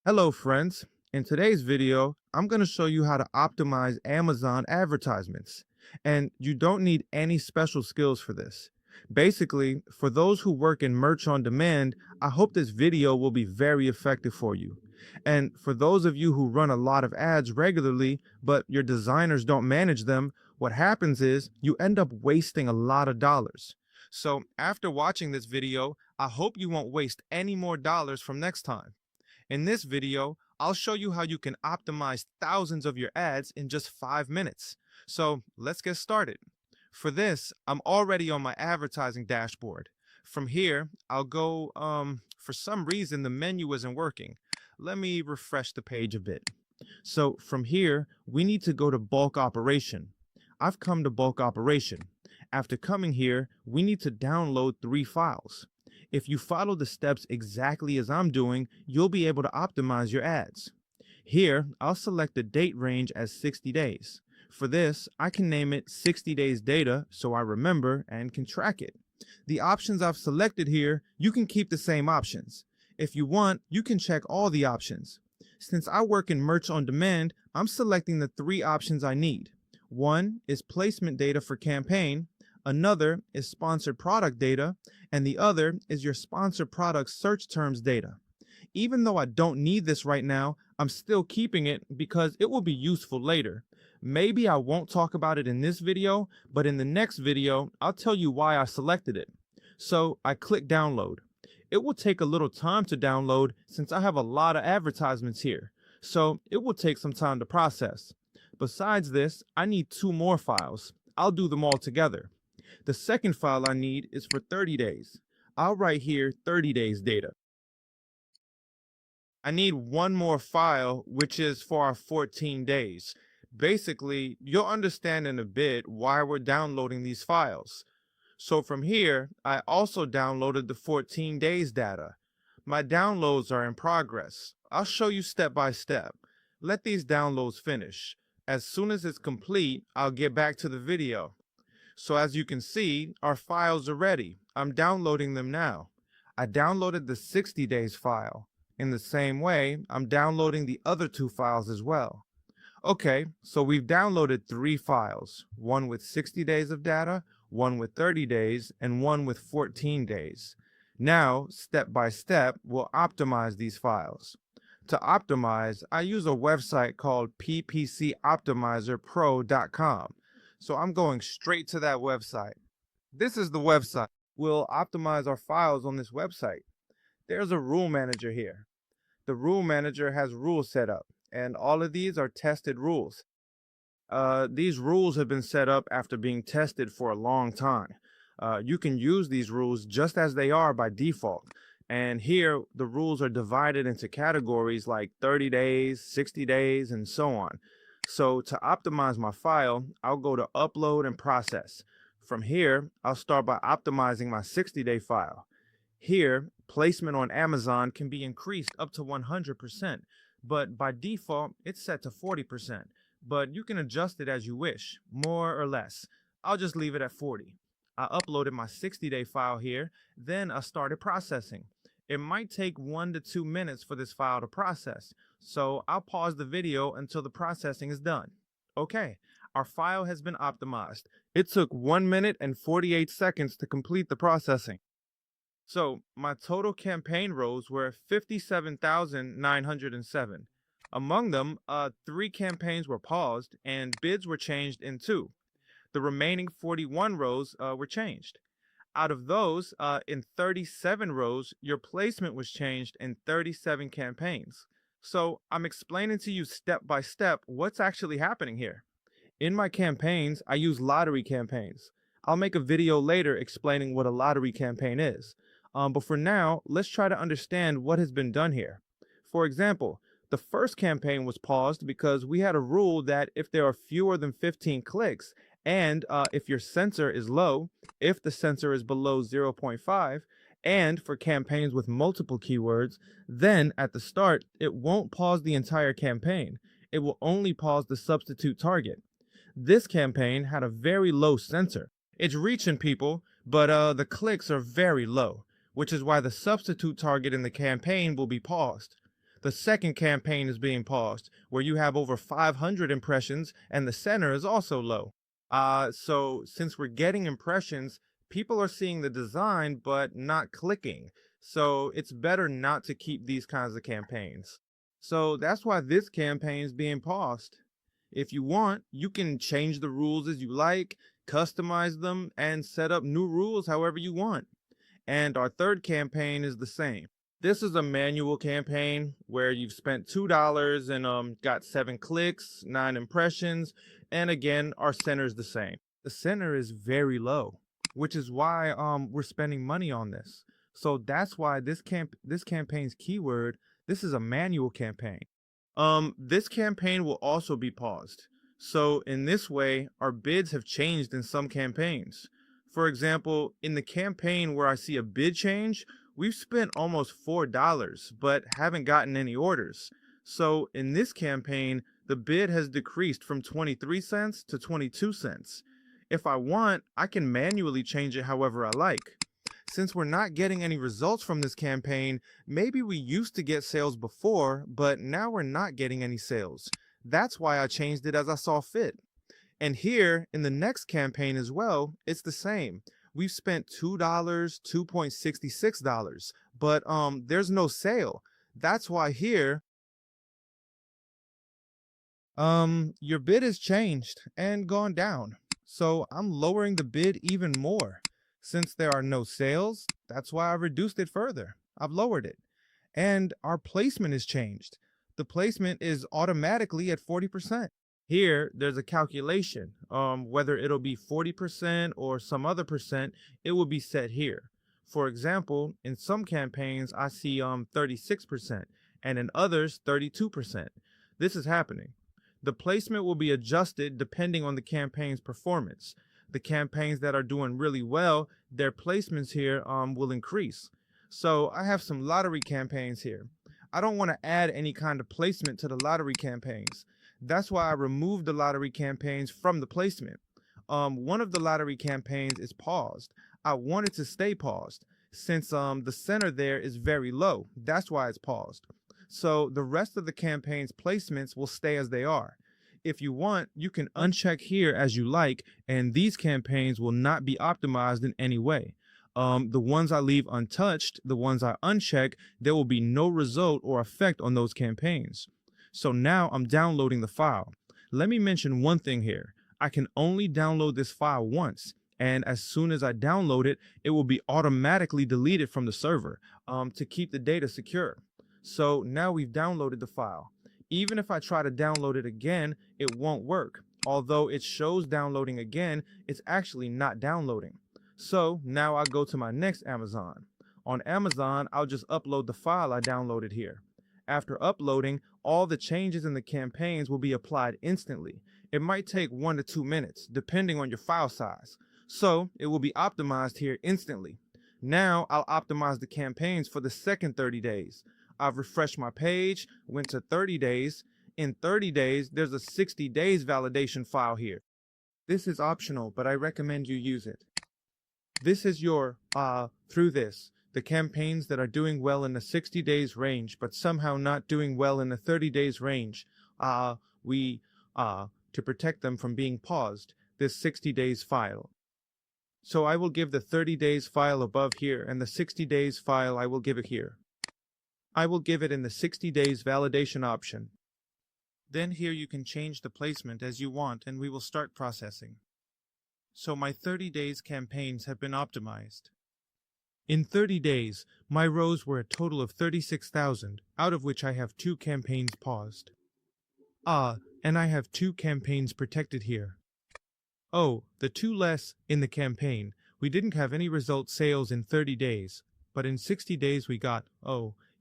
Hello friends, in today's video, I'm going to show you how to optimize Amazon advertisements. And you don't need any special skills for this. Basically, for those who work in merch on demand, I hope this video will be very effective for you. And for those of you who run a lot of ads regularly, but your designers don't manage them, what happens is you end up wasting a lot of dollars. So after watching this video, I hope you won't waste any more dollars from next time. In this video, I'll show you how you can optimize thousands of your ads in just 5 minutes. So let's get started. For this, I'm already on my advertising dashboard. From here, I'll go, for some reason the menu isn't working. Let me refresh the page a bit. So from here, we need to go to bulk operation. I've come to bulk operation. After coming here, we need to download 3 files. If you follow the steps exactly as I'm doing, you'll be able to optimize your ads. Here, I'll select the date range as 60 days. For this, I can name it 60 days data so I remember and can track it. The options I've selected here, you can keep the same options. If you want, you can check all the options. Since I work in merch on demand, I'm selecting the 3 options I need. One is placement data for campaign, another is sponsored product data, and the other is your sponsored product search terms data. Even though I don't need this right now, I'm still keeping it because it will be useful later. Maybe I won't talk about it in this video, but in the next video, I'll tell you why I selected it. So I click download. It will take a little time to download since I have a lot of advertisements here, so it will take some time to process. Besides this, I need 2 more files. I'll do them all together. The second file I need is for 30 days. I'll write here 30 days data. I need 1 more file, which is for our 14 days. Basically, you'll understand in a bit why we're downloading these files. So from here, I also downloaded the 14 days data. My downloads are in progress. I'll show you step by step. Let these downloads finish. As soon as it's complete, I'll get back to the video. So as you can see, our files are ready. I'm downloading them now. I downloaded the 60 days file. In the same way, I'm downloading the other 2 files as well. Okay, so we've downloaded 3 files, one with 60 days of data, one with 30 days, and one with 14 days. Now, step by step, we'll optimize these files. To optimize, I use a website called ppcoptimizerpro.com. So I'm going straight to that website. This is the website. We'll optimize our files on this website. There's a rule manager here. The rule manager has rules set up, and all of these are tested rules. These rules have been set up after being tested for a long time. You can use these rules just as they are by default. And here, the rules are divided into categories like 30 days, 60 days, and so on. So to optimize my file, I'll go to upload and process. From here, I'll start by optimizing my 60-day file. Here, placement on Amazon can be increased up to 100%, but by default, it's set to 40%. But you can adjust it as you wish, more or less. I'll just leave it at 40. I uploaded my 60-day file here, then I started processing. It might take 1 to 2 minutes for this file to process, so I'll pause the video until the processing is done. Okay, our file has been optimized. It took 1 minute and 48 seconds to complete the processing. So my total campaign rows were 57,907. Among them, 3 campaigns were paused and bids were changed in 2. The remaining 41 rows were changed. Out of those, in 37 rows, your placement was changed in 37 campaigns. So I'm explaining to you step by step what's actually happening here. In my campaigns, I use lottery campaigns. I'll make a video later explaining what a lottery campaign is. But for now, let's try to understand what has been done here. For example, the first campaign was paused because we had a rule that if there are fewer than 15 clicks, and if your sensor is low, if the sensor is below 0.5, and for campaigns with multiple keywords, then at the start, it won't pause the entire campaign. It will only pause the substitute target. This campaign had a very low sensor. It's reaching people, but the clicks are very low, which is why the substitute target in the campaign will be paused. The second campaign is being paused, where you have over 500 impressions and the center is also low. So since we're getting impressions, people are seeing the design but not clicking. So it's better not to keep these kinds of campaigns. So that's why this campaign is being paused. If you want, you can change the rules as you like, customize them, and set up new rules however you want. And our third campaign is the same. This is a manual campaign where you've spent $2 and got 7 clicks, 9 impressions, and again, our center is the same. The center is very low, which is why we're spending money on this. So that's why this campaign's keyword, this is a manual campaign. This campaign will also be paused. So in this way, our bids have changed in some campaigns. For example, in the campaign where I see a bid change, we've spent almost $4, but haven't gotten any orders. So in this campaign, the bid has decreased from 23 cents to 22 cents. If I want, I can manually change it however I like. Since we're not getting any results from this campaign, maybe we used to get sales before, but now we're not getting any sales. That's why I changed it as I saw fit. And here in the next campaign as well, it's the same. We've spent $2, $2.66, but there's no sale. That's why here your bid has changed and gone down. So I'm lowering the bid even more. Since there are no sales, that's why I've reduced it further. I've lowered it. And our placement is changed. The placement is automatically at 40%. Here, there's a calculation. Whether it'll be 40% or some other percent, it will be set here. For example, in some campaigns, I see 36%, and in others, 32%. This is happening. The placement will be adjusted depending on the campaign's performance. The campaigns that are doing really well, their placements here will increase. So I have some lottery campaigns here. I don't want to add any kind of placement to the lottery campaigns. That's why I removed the lottery campaigns from the placement. One of the lottery campaigns is paused. I want it to stay paused since the center there is very low. That's why it's paused. So the rest of the campaign's placements will stay as they are. If you want, you can uncheck here as you like, and these campaigns will not be optimized in any way. The ones I leave untouched, the ones I uncheck, there will be no result or effect on those campaigns. So now I'm downloading the file. Let me mention one thing here. I can only download this file once, and as soon as I download it, it will be automatically deleted from the server to keep the data secure. So now we've downloaded the file. Even if I try to download it again, it won't work. Although it shows downloading again, it's actually not downloading. So now I'll go to my next Amazon. On Amazon, I'll just upload the file I downloaded here. After uploading, all the changes in the campaigns will be applied instantly. It might take 1 to 2 minutes, depending on your file size. So it will be optimized here instantly. Now I'll optimize the campaigns for the second 30 days. I've refreshed my page, went to 30 days. In 30 days, there's a 60 days validation file here. This is optional, but I recommend you use it. This is your, through this, the campaigns that are doing well in the 60 days range, but somehow not doing well in the 30 days range. To protect them from being paused, this 60 days file. So I will give the 30 days file above here, and the 60 days file I will give it here. I will give it in the 60 days validation option. Then here you can change the placement as you want and we will start processing. So my 30 days campaigns have been optimized. In 30 days, my rows were a total of 36,000, out of which I have 2 campaigns paused. And I have 2 campaigns protected here. Oh, the 2 less in the campaign. We didn't have any result sales in 30 days, but in 60 days we got,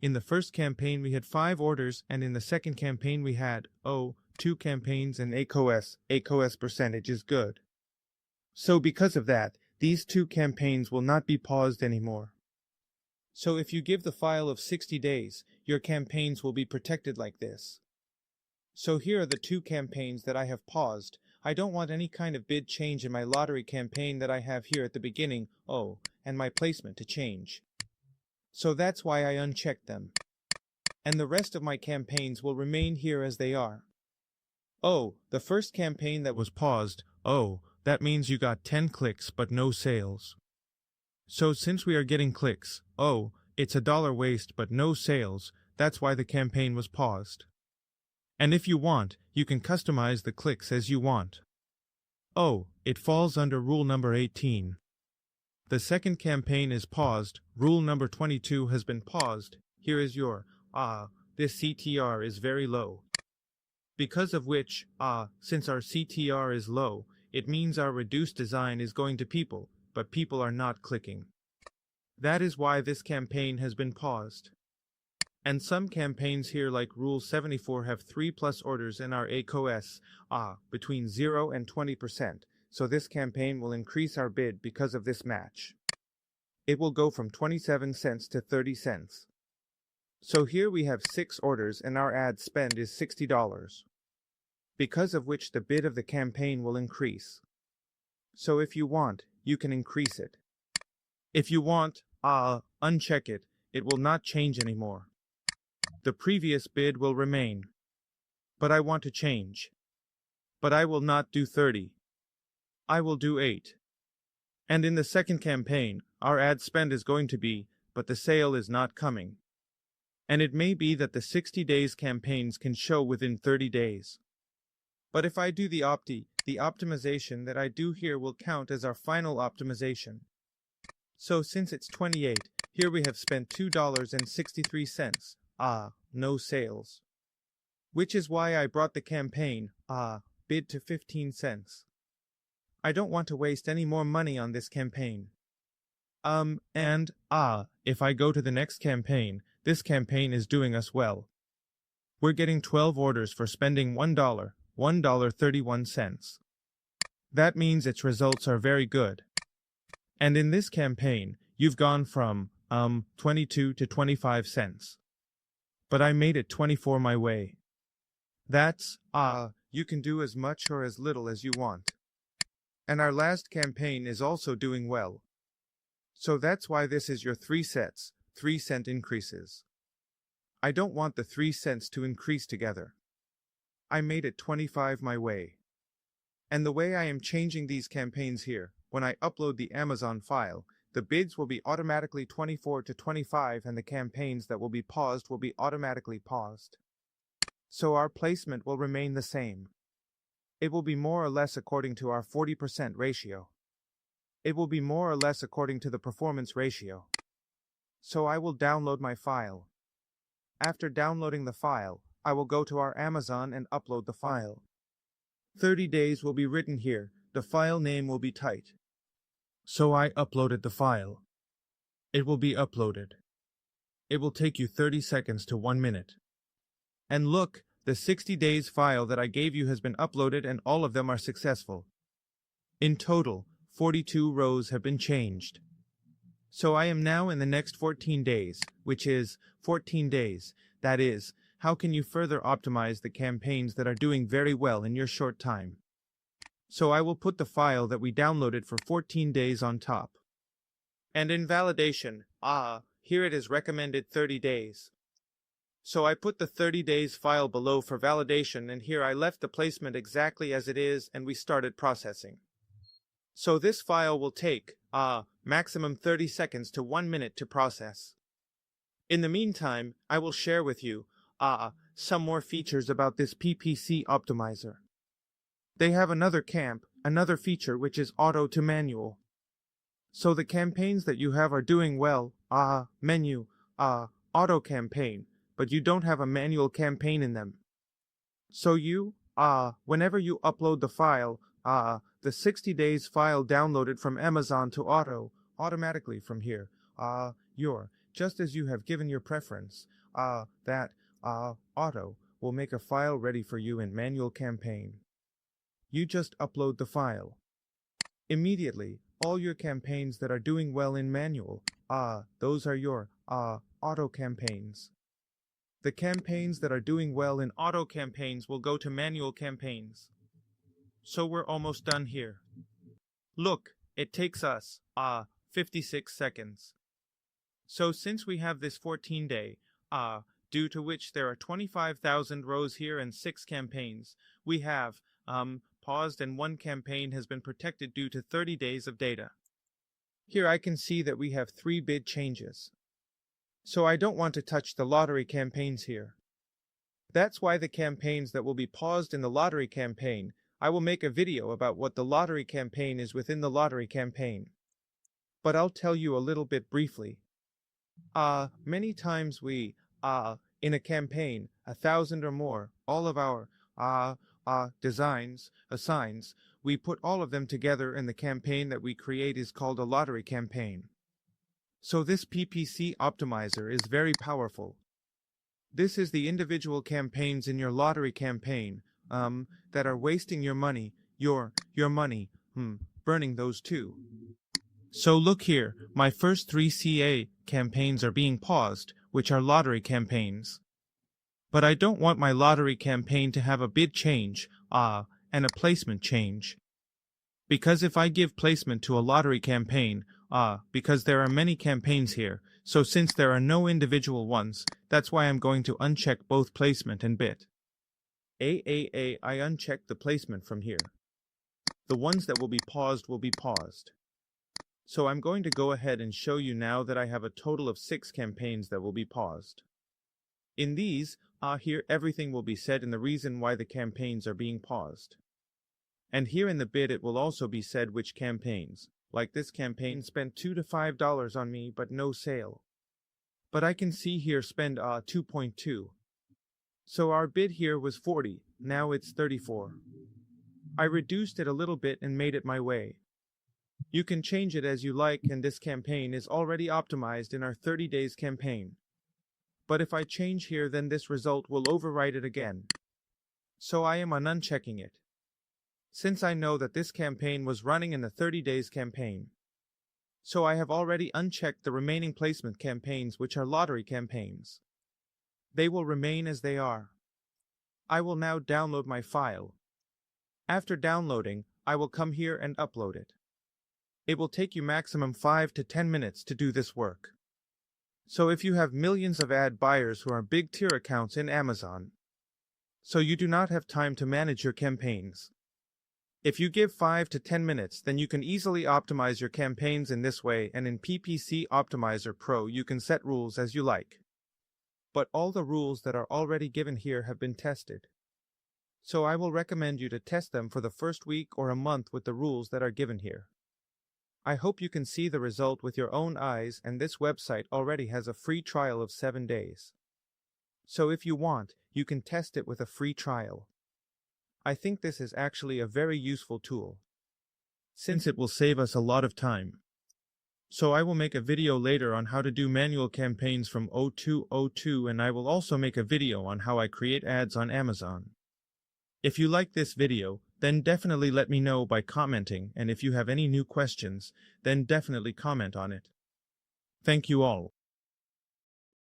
in the first campaign we had 5 orders, and in the second campaign we had, 2 campaigns and ACOS. ACOS percentage is good. So because of that, these 2 campaigns will not be paused anymore. So if you give the file of 60 days, your campaigns will be protected like this. So here are the 2 campaigns that I have paused. I don't want any kind of bid change in my lottery campaign that I have here at the beginning, and my placement to change. So that's why I unchecked them. and the rest of my campaigns will remain here as they are. Oh, the first campaign that was paused, oh, that means you got 10 clicks but no sales. So since we are getting clicks, oh, it's $1 waste but no sales, that's why the campaign was paused. And if you want, you can customize the clicks as you want. Oh, it falls under rule number 18. The second campaign is paused, rule number 22 has been paused, here is your, this CTR is very low. Because of which, since our CTR is low, it means our reduced design is going to people, but people are not clicking. That is why this campaign has been paused. And some campaigns here like Rule 74 have 3+ orders in our ACOS, between 0 and 20%, so this campaign will increase our bid because of this match. It will go from 27 cents to 30 cents. So here we have 6 orders and our ad spend is $60. Because of which the bid of the campaign will increase. So if you want, you can increase it. If you want, uncheck it, it will not change anymore. The previous bid will remain. But I want to change. But I will not do 30. I will do 8. And in the second campaign, our ad spend is going to be, but the sale is not coming. And it may be that the 60 days campaigns can show within 30 days. But if I do the optimization that I do here will count as our final optimization. So since it's 28, here we have spent $2.63. No sales. Which is why I brought the campaign, bid to 15 cents. I don't want to waste any more money on this campaign. If I go to the next campaign, this campaign is doing us well. We're getting 12 orders for spending $1.31. That means its results are very good. And in this campaign, you've gone from, 22 to 25 cents. But I made it 24 my way. That's, you can do as much or as little as you want. And our last campaign is also doing well. So that's why this is your 3 sets, 3 cent increases. I don't want the 3 cents to increase together. I made it 25 my way. And the way I am changing these campaigns here, when I upload the Amazon file, the bids will be automatically 24 to 25 and the campaigns that will be paused will be automatically paused. So our placement will remain the same. It will be more or less according to our 40% ratio. It will be more or less according to the performance ratio. So I will download my file. After downloading the file, I will go to our Amazon and upload the file. 30 days will be written here, the file name will be tight. So I uploaded the file. It will be uploaded. It will take you 30 seconds to 1 minute. And look, the 60 days file that I gave you has been uploaded and all of them are successful. In total, 42 rows have been changed. So I am now in the next 14 days, which is 14 days. That is, how can you further optimize the campaigns that are doing very well in your short time? So I will put the file that we downloaded for 14 days on top. And in validation, here it is recommended 30 days. So I put the 30 days file below for validation and here I left the placement exactly as it is and we started processing. So this file will take, maximum 30 seconds to 1 minute to process. In the meantime, I will share with you, some more features about this PPC optimizer. They have another feature which is auto to manual. So the campaigns that you have are doing well, menu, auto campaign, but you don't have a manual campaign in them. So you, whenever you upload the file, the 60 days file downloaded from Amazon to automatically from here, just as you have given your preference, that auto will make a file ready for you in manual campaign. You just upload the file. Immediately, all your campaigns that are doing well in manual, those are your auto campaigns. The campaigns that are doing well in auto campaigns will go to manual campaigns. So we're almost done here. Look, it takes us, 56 seconds. So since we have this 14-day, due to which there are 25,000 rows here and 6 campaigns. We have paused, and one campaign has been protected due to 30 days of data. Here I can see that we have 3 bid changes. So I don't want to touch the lottery campaigns here. That's why the campaigns that will be paused in the lottery campaign, I will make a video about what the lottery campaign is within the lottery campaign. But I'll tell you a little bit briefly. Many times we, in a campaign, 1,000 or more, all of our, designs, assigns, we put all of them together, and the campaign that we create is called a lottery campaign. So this PPC optimizer is very powerful. This is the individual campaigns in your lottery campaign, that are wasting your money, your money, burning those too. So look here, my first 3 CA campaigns are being paused, which are lottery campaigns. But I don't want my lottery campaign to have a bid change, and a placement change. Because if I give placement to a lottery campaign, because there are many campaigns here, so since there are no individual ones, that's why I'm going to uncheck both placement and bid. I uncheck the placement from here. The ones that will be paused will be paused. So I'm going to go ahead and show you now that I have a total of 6 campaigns that will be paused. In these, here everything will be said and the reason why the campaigns are being paused. And here in the bid it will also be said which campaigns. Like this campaign spent $2 to $5 on me but no sale. But I can see here spend 2.2. So our bid here was 40, now it's 34. I reduced it a little bit and made it my way. You can change it as you like, and this campaign is already optimized in our 30 days campaign. But if I change here, then this result will overwrite it again. So I am unchecking it. Since I know that this campaign was running in the 30 days campaign. So I have already unchecked the remaining placement campaigns, which are lottery campaigns. They will remain as they are. I will now download my file. After downloading, I will come here and upload it. It will take you maximum 5 to 10 minutes to do this work. So if you have millions of ad buyers who are big tier accounts in Amazon, so you do not have time to manage your campaigns. If you give 5 to 10 minutes, then you can easily optimize your campaigns in this way, and in PPC Optimizer Pro you can set rules as you like. But all the rules that are already given here have been tested. So I will recommend you to test them for the first week or a month with the rules that are given here. I hope you can see the result with your own eyes, and this website already has a free trial of 7 days. So if you want, you can test it with a free trial. I think this is actually a very useful tool, since it will save us a lot of time. So I will make a video later on how to do manual campaigns from 0202, and I will also make a video on how I create ads on Amazon. If you like this video, then definitely let me know by commenting, and if you have any new questions, then definitely comment on it. Thank you all.